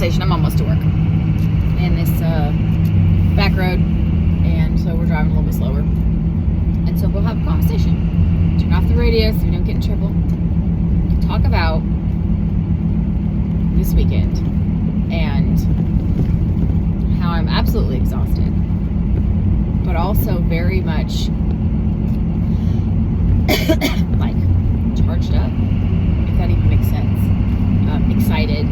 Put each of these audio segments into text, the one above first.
conversation. I'm almost to work in this back road, and so we're driving a little bit slower. And so we'll have a conversation. Turn off the radio so we don't get in trouble. Talk about this weekend and how I'm absolutely exhausted, but also very much like charged up, if that even makes sense. Excited,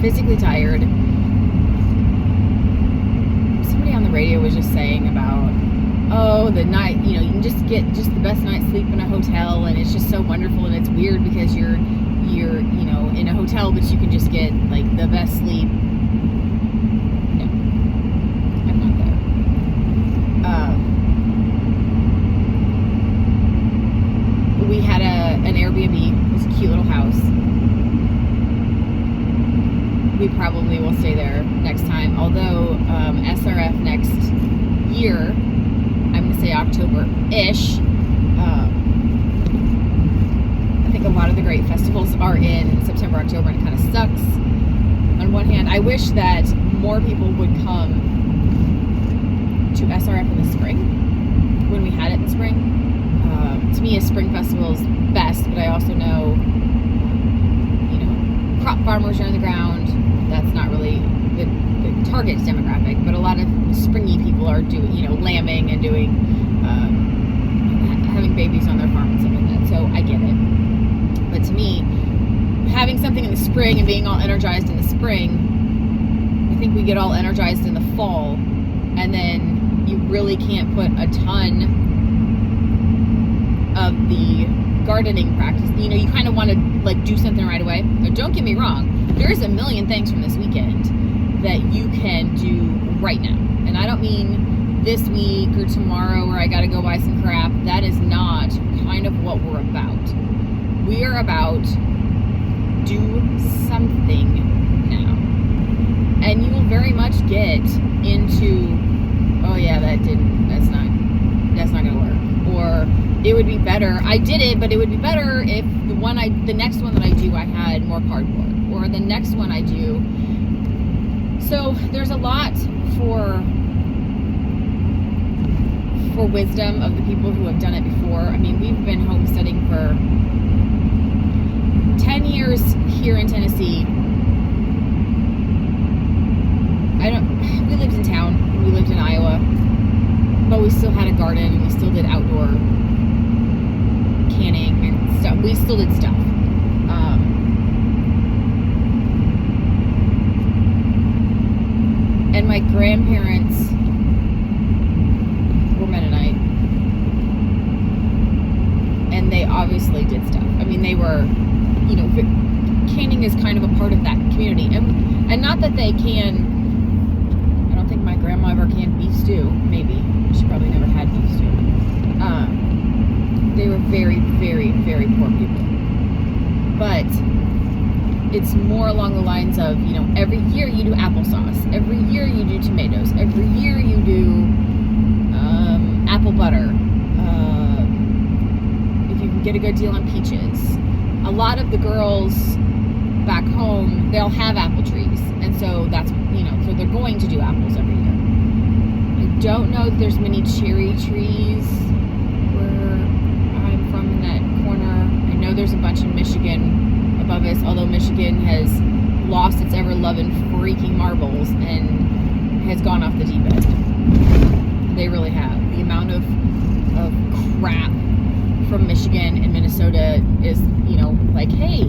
physically tired. Somebody on the radio was just saying about, oh, the night, you can just get just the best night's sleep in a hotel, and it's just so wonderful. And it's weird because you're in a hotel, but you can just get like the best sleep. No, I'm not there. We had an Airbnb. It was a cute little house. We probably will stay there next time. Although SRF next year, I'm going to say October-ish. I think a lot of the great festivals are in September, October, and it kind of sucks. On one hand, I wish that more people would come to SRF in the spring, when we had it in the spring. To me, a spring festival is best, but I also know, crop farmers are on the ground. That's not really the target demographic, but a lot of springy people are doing, lambing and doing, having babies on their farm and stuff like that. So I get it. But to me, having something in the spring and being all energized in the spring, I think we get all energized in the fall, and then you really can't put a ton of the gardening practice. You kind of want to do something right away. Now, don't get me wrong, there's a million things from this weekend that you can do right now. And I don't mean this week or tomorrow where I got to go buy some crap. That is not kind of what we're about. We are about do something now. And you will very much get into, oh yeah, that's not going to work. Or it would be better. I did it, but it would be better if the next one that I do, I had more cardboard. Or the next one I do. So there's a lot for wisdom of the people who have done it before. I mean, we've been homesteading for 10 years here in Tennessee. We lived in town. We lived in Iowa. But we still had a garden, and we still did outdoor canning and stuff. We still did stuff. And my grandparents were Mennonite, and they obviously did stuff. I mean, they were, canning is kind of a part of that community, and not that they can. I don't think my grandma ever canned beef stew. Maybe she probably never had beef stew. They were very, very, very poor people. But it's more along the lines of, every year you do applesauce. Every year you do tomatoes. Every year you do apple butter. If you can get a good deal on peaches. A lot of the girls back home, they'll have apple trees. And so that's, so they're going to do apples every year. I don't know if there's many cherry trees where I'm from in that corner. I know there's a bunch in Michigan above us, although Michigan has lost its ever-loving freaking marbles and has gone off the deep end. They really have. The amount of crap from Michigan and Minnesota is, hey,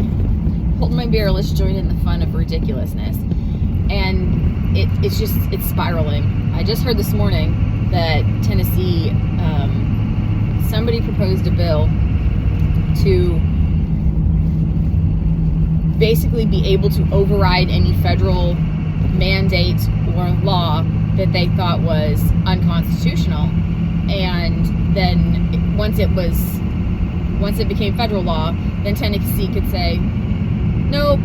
hold my beer, let's join in the fun of ridiculousness. And it's spiraling. I just heard this morning that Tennessee, somebody proposed a bill to basically be able to override any federal mandate or law that they thought was unconstitutional. And then once it became federal law, then Tennessee could say, nope,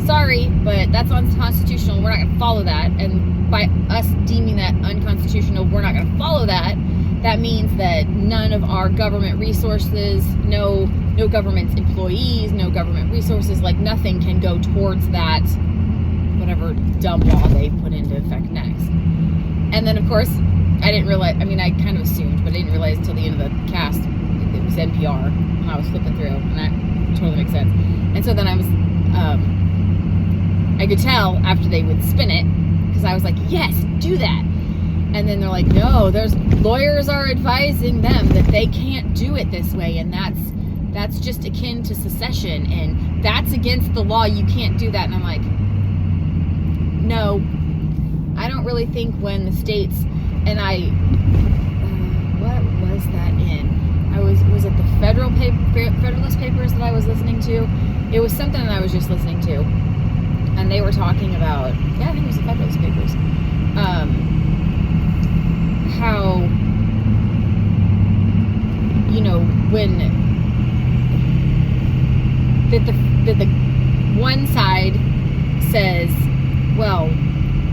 sorry, but that's unconstitutional. We're not going to follow that. And by us deeming that unconstitutional, we're not going to follow that. that means that none of our government resources, no government employees, no government resources, like nothing can go towards that, whatever dumb law they put into effect next. And then, of course, I didn't realize, I mean, I kind of assumed, but I didn't realize until the end of the cast, it was NPR, and I was flipping through, and that totally makes sense. And so then I could tell after they would spin it, because I was like, yes, do that. And then they're like, no, lawyers are advising them that they can't do it this way, and that's just akin to secession, and that's against the law, you can't do that. And I'm like, no, I don't really think when the states, and what was that in? Was it the Federalist Papers that I was listening to? It was something that I was just listening to, and they were talking about, I think it was the Federalist Papers, how, when that the one side says, well,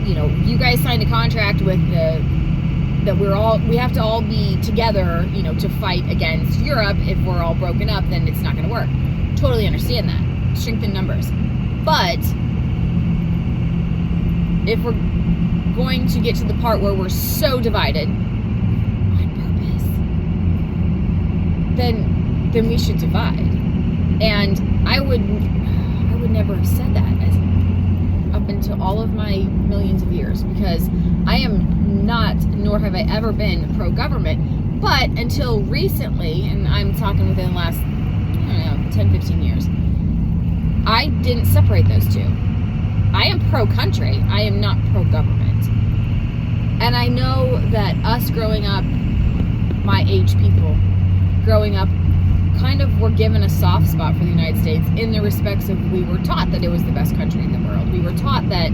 you guys signed a contract with that we have to all be together, to fight against Europe. If we're all broken up, then it's not going to work. Totally understand that. Strengthen numbers. But if we're going to get to the part where we're so divided on purpose, then we should divide. And I would never have said that up until all of my millions of years, because I am not, nor have I ever been pro-government, but until recently, and I'm talking within the last, 10, 15 years, I didn't separate those two. I am pro-country, I am not pro-government. And I know that us growing up, my age people, growing up, kind of were given a soft spot for the United States in the respects of, we were taught that it was the best country in the world. We were taught that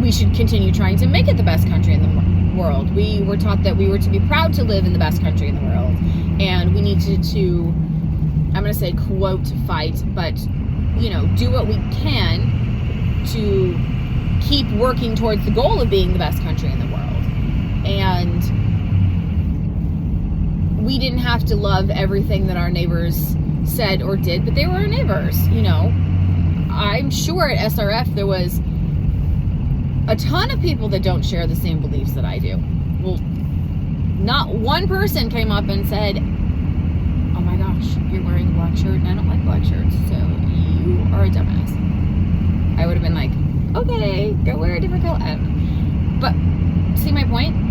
we should continue trying to make it the best country in the world. We were taught that we were to be proud to live in the best country in the world. And we needed to, I'm going to say quote, fight, but, do what we can to keep working towards the goal of being the best country in the world. And we didn't have to love everything that our neighbors said or did, but they were our neighbors, I'm sure at SRF there was a ton of people that don't share the same beliefs that I do. Well, not one person came up and said, oh my gosh, you're wearing a black shirt and I don't like black shirts, so you are a dumbass. I would have been like, okay, go wear a different color. But see my point?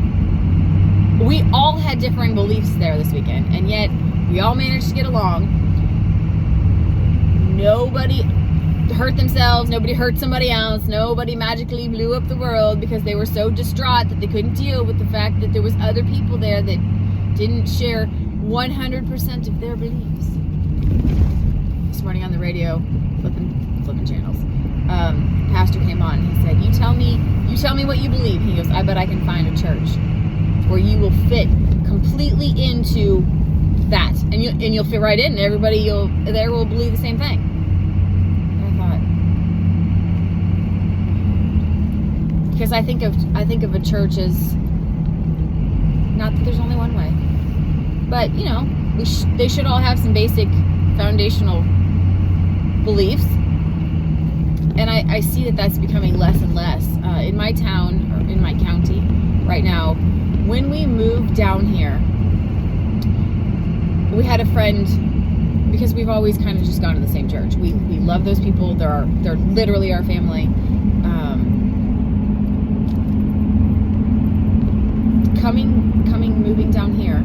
We all had differing beliefs there this weekend, and yet we all managed to get along. Nobody hurt themselves, nobody hurt somebody else, nobody magically blew up the world because they were so distraught that they couldn't deal with the fact that there was other people there that didn't share 100% of their beliefs. This morning on the radio, flipping channels, pastor came on and he said, you tell me what you believe. He goes, I bet I can find a church where you will fit completely into that, and you'll fit right in, and everybody there will believe the same thing. And I thought, because I think of a church as, not that there's only one way, but they should all have some basic foundational beliefs, and I see that that's becoming less and less in my town, or in my county right now. When we moved down here, we had a friend, because we've always kind of just gone to the same church. We love those people. They're literally our family. Moving down here,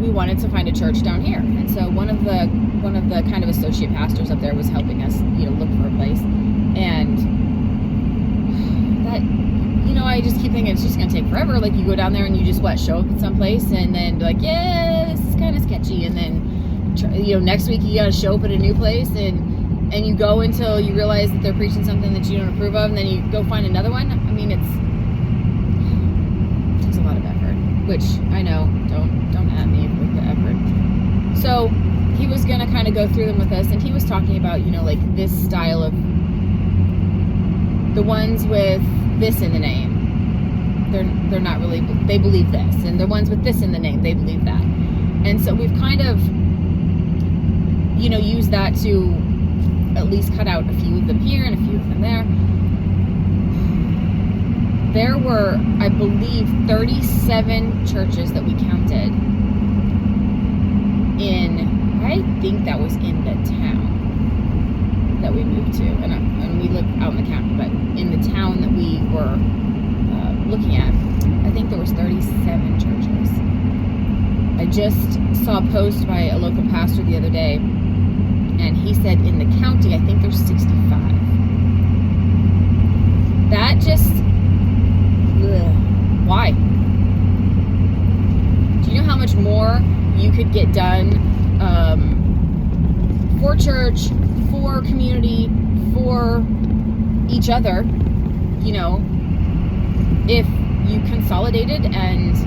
we wanted to find a church down here, and so one of the kind of associate pastors up there was helping us, look for a place, and that. I just keep thinking it's just going to take forever. Like, you go down there and you just, show up at some place and then be like, yeah, this is kind of sketchy. And then, next week you got to show up at a new place and you go until you realize that they're preaching something that you don't approve of. And then you go find another one. I mean, it takes a lot of effort, which I know, don't at me with the effort. So he was going to kind of go through them with us. And he was talking about, this style of the ones with this in the name. they're not really, they believe this, and the ones with this in the name, they believe that. And so we've kind of, used that to at least cut out a few of them here and a few of them there. There were, I believe, 37 churches that we counted I think that was in the town that we moved to, and we live out in the county, but in the town that we were looking at, I think there was 37 churches. I just saw a post by a local pastor the other day, and he said in the county, I think there's 65. That just, why? Do you know how much more you could get done for church, for community, for each other, if you consolidated and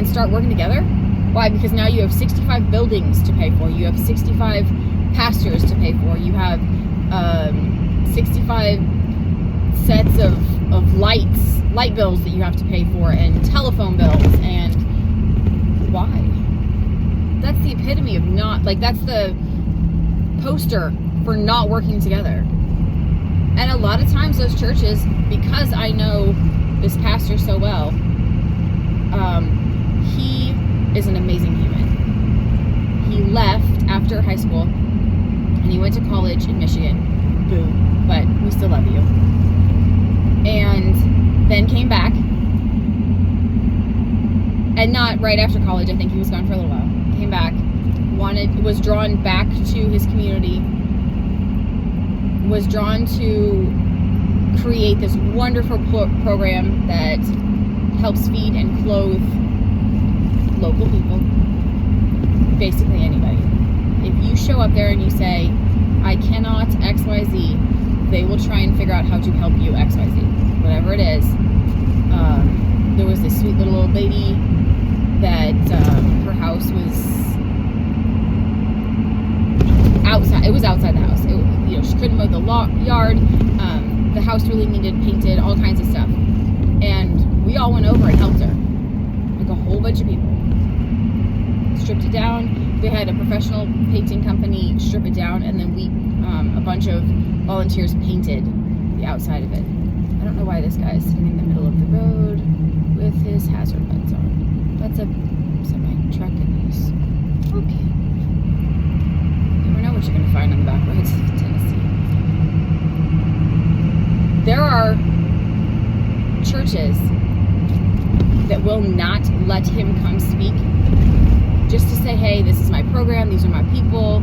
start working together? Why? Because now you have 65 buildings to pay for. You have 65 pastors to pay for. You have 65 sets of light bills that you have to pay for, and telephone bills. And why? That's the epitome of that's the poster for not working together. And a lot of times those churches, because I know this pastor so well, he is an amazing human. He left after high school and he went to college in Michigan. Boo, but we still love you. And then came back, and not right after college. I think he was gone for a little while. Came back, was drawn back to his community, was drawn to create this wonderful program that helps feed and clothe local people, basically anybody. If you show up there and you say, I cannot XYZ, they will try and figure out how to help you XYZ, whatever it is. There was this sweet little old lady that her house was outside. It was outside the house. She couldn't mow the yard. The house really needed painted, all kinds of stuff. And we all went over and helped her. Like a whole bunch of people. Stripped it down. They had a professional painting company strip it down, and then a bunch of volunteers painted the outside of it. I don't know why this guy is sitting in the middle of the road with his hazard lights on. That's a semi-truck, and he's okay. You never know what you're going to find on the back roads of Tennessee. There are churches that will not let him come speak, just to say, hey, this is my program, these are my people.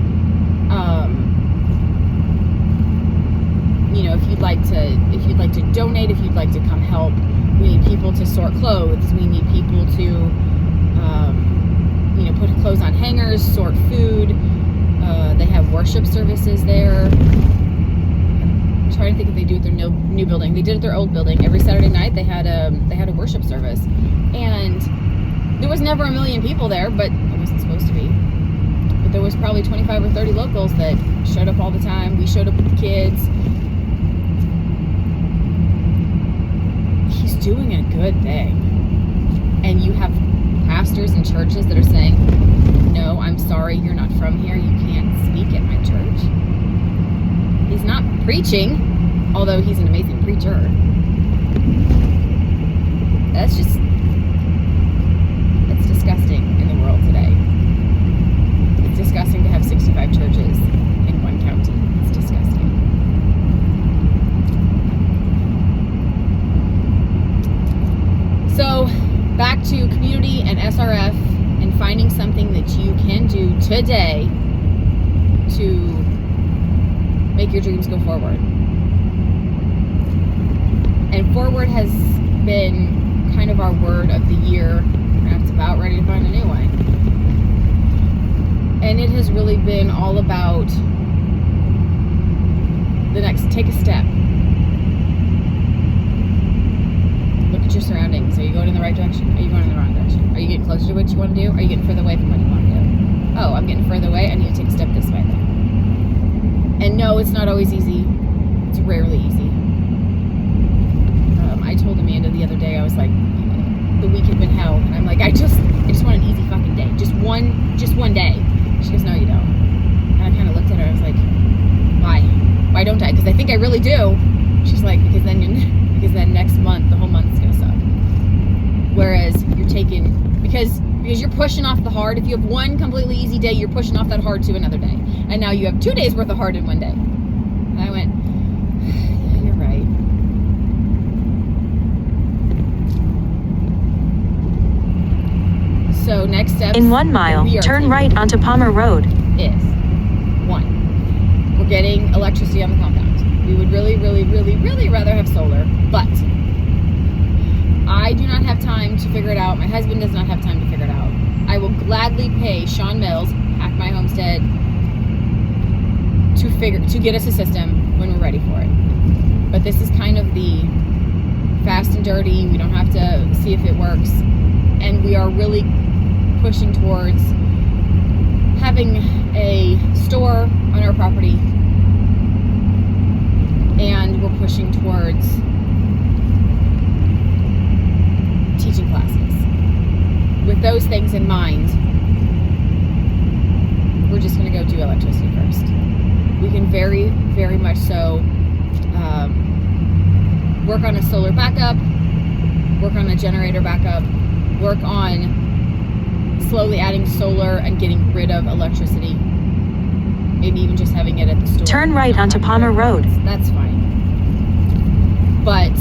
If you'd like to donate, if you'd like to come help, we need people to sort clothes. We need people to, put clothes on hangers, sort food. They have worship services there. I'm trying to think if they do it at their new building. They did it at their old building. Every Saturday night they had a worship service, and there was never a million people there, but it wasn't supposed to be. But there was probably 25 or 30 locals that showed up all the time. We showed up with the kids. He's doing a good thing. And you have pastors and churches that are saying, no, I'm sorry, you're not from here. You can't speak at my church. He's not preaching, although he's an amazing preacher. That's disgusting in the world today. It's disgusting to have 65 churches in one county. It's disgusting. So, back to community and SRF and finding something that you can do today to make your dreams go forward. And forward has been kind of our word of the year. It's about ready to find a new one. And it has really been all about take a step. Look at your surroundings. Are you going in the right direction? Are you going in the wrong direction? Are you getting closer to what you want to do? Are you getting further away from what you want to do? Oh, I'm getting further away. I need to take a step this way then. And no, it's not always easy. It's rarely easy. I told Amanda the other day, I was like, the week had been hell, and I'm like, I just want an easy fucking day, just one day. She goes, no, you don't. And I kind of looked at her. I was like, why don't I? Because I think I really do. She's like, because then next month the whole month's gonna suck. Whereas you're taking, because you're pushing off the hard. If you have one completely easy day, you're pushing off that hard to another day, and now you have 2 days worth of hard in one day. And I went, yeah, you're right. So next step. In 1 mile, turn right onto Palmer Road. Is 1, we're getting electricity on the compound. We would really, really, really, really rather have solar, but I do not have time to figure it out. My husband does not have time to figure it out. I will gladly pay Sean Mills, Hack My Homestead, to get us a system when we're ready for it. But this is kind of the fast and dirty. We don't have to see if it works, and we are really pushing towards having a store on our property, and we're pushing towards teaching classes. With those things in mind, we're just going to go do electricity first. We can very, very much so work on a solar backup, work on a generator backup, work on slowly adding solar and getting rid of electricity. Maybe even just having it at the store. Turn right onto Palmer Road. That's fine. But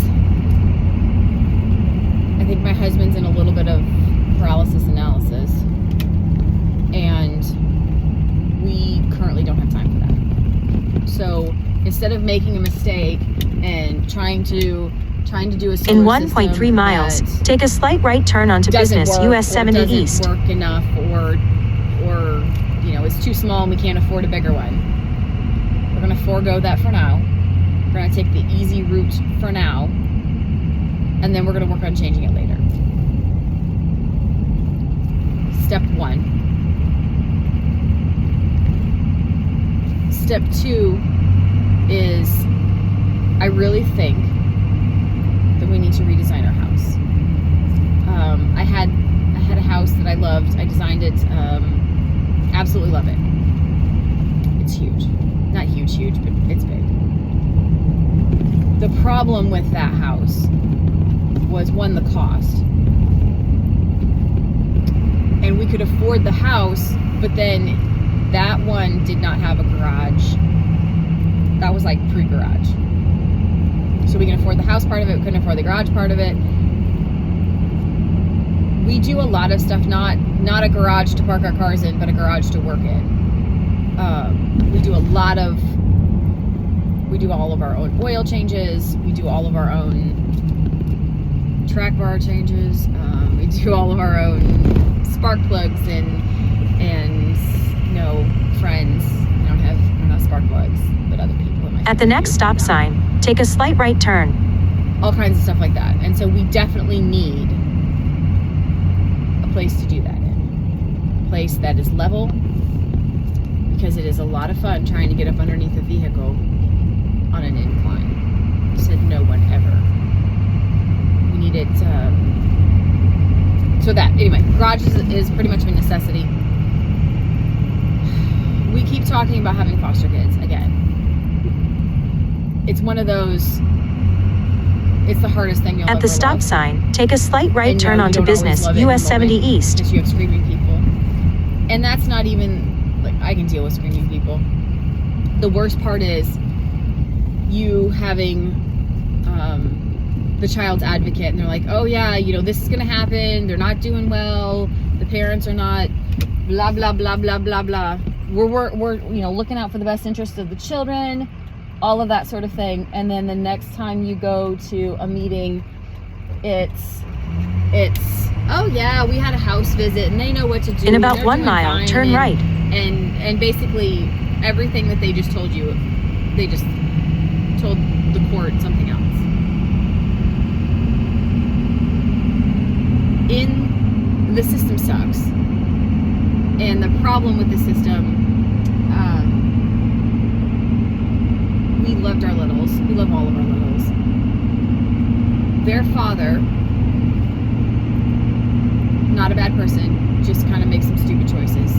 I think my husband's in a little bit of paralysis analysis, and we currently don't have time for that. So instead of making a mistake and trying to do a solar in 1.3 miles, take a slight right turn onto Business US 70 East. Work enough, or it's too small and we can't afford a bigger one. We're going to forego that for now. We're going to take the easy route for now, and then we're going to work on changing it later. Step 1. Step 2 is, I really think that we need to redesign our house. I had a house that I loved. I designed it. Absolutely love it. It's huge. Not huge, but it's big. The problem with that house was, 1, the cost. And we could afford the house, but then that one did not have a garage. That was like pre-garage. So we can afford the house part of it, we couldn't afford the garage part of it. We do a lot of stuff, not a garage to park our cars in, but a garage to work in. We do all of our own oil changes. We do all of our own track bar changes. We do all of our own spark plugs and friends. We're not spark plugs, but other people in my At the next stop sign, take a slight right turn. All kinds of stuff like that. And so we definitely need a place to do that in. A place that is level, because it is a lot of fun trying to get up underneath a vehicle on an incline. Said no one ever. We need it. So that, anyway, garage is pretty much a necessity. We keep talking about having foster kids again. It's one of those, it's the hardest thing you'll ever At the stop love. sign, take a slight right turn onto Business US 70 East. Because you have screaming people. And that's not even, like, I can deal with screaming people. The worst part is you having the child's advocate, and they're like, oh yeah, this is gonna happen, they're not doing well, the parents are not blah blah blah blah blah blah. We're looking out for the best interest of the children, all of that sort of thing. And then the next time you go to a meeting, it's oh yeah, we had a house visit and they know what to do. In about 1 mile, turn right. And basically everything that they just told you, they just told the court something else. The system sucks. And the problem with the system, we loved our littles. We love all of our littles. their father, not a bad person, just kind of makes some stupid choices.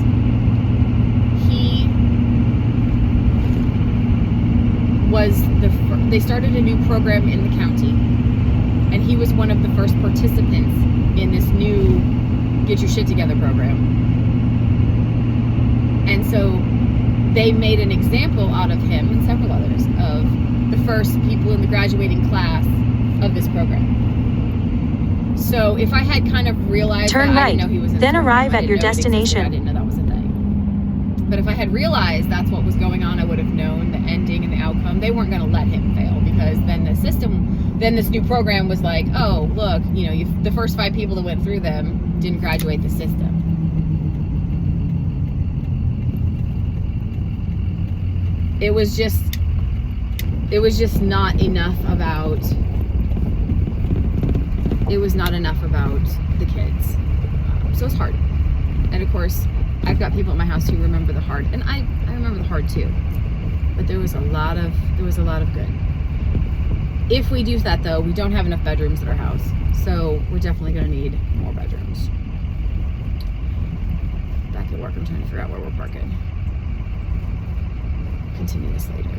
They started a new program in the county, and he was one of the first participants in this new Get Your Shit Together program. And so they made an example out of him and several others of the first people in the graduating class of this program. So if I had kind of realized turn that, right, I didn't know he was in then this program, arrive at your destination. I didn't know that was a thing. But if I had realized that's what was going on, I would have known the ending and the outcome. They weren't going to let him fail, because then the system, then this new program was like, oh, look, you know, the first 5 people that went through them didn't graduate the system. It was just not enough about, the kids. So it's hard. And of course, I've got people at my house who remember the hard, and I remember the hard too. But there was a lot of good. If we do that though, we don't have enough bedrooms at our house. So we're definitely gonna need more bedrooms. Back at work, I'm trying to figure out where we're parking. Continue this later.